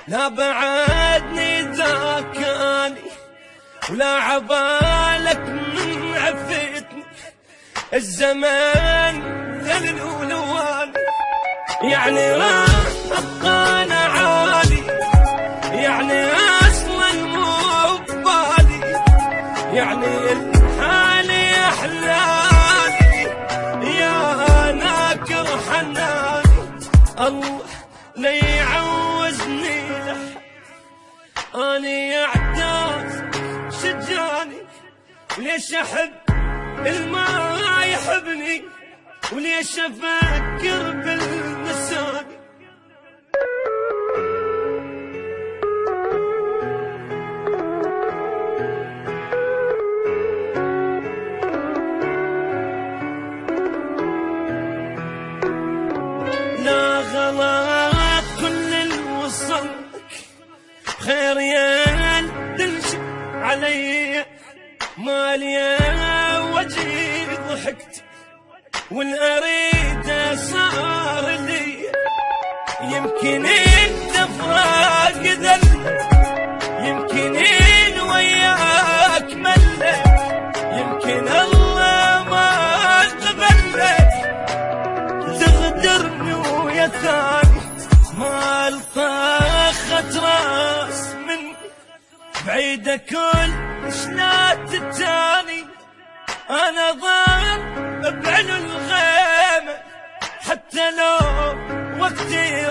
لا بعدني ذاكاني ولا عبالك من عفتني الزمان ذل ولواني، يعني راح ابقى انا عالي، يعني اصلا مو ببالي، يعني الحالي احلالي يا ناكر حناني. الله لا يعوزني لح اني اعتاز شجاني، وليش احب الما يحبني، وليش افكر بالنساني. لا غلط كل اللي وصلك خير يا تنشق علي، مالي وجهي ضحكت والأريد صار لي، يمكن التفراق ذل، يمكن وياك ملك، يمكن الله ما قبلك تغدرني ويا ثاني. ما الطاخت راس مني بعيدة كل شلات التاني، انا ضال بعلو الغيمة حتى لو وقتي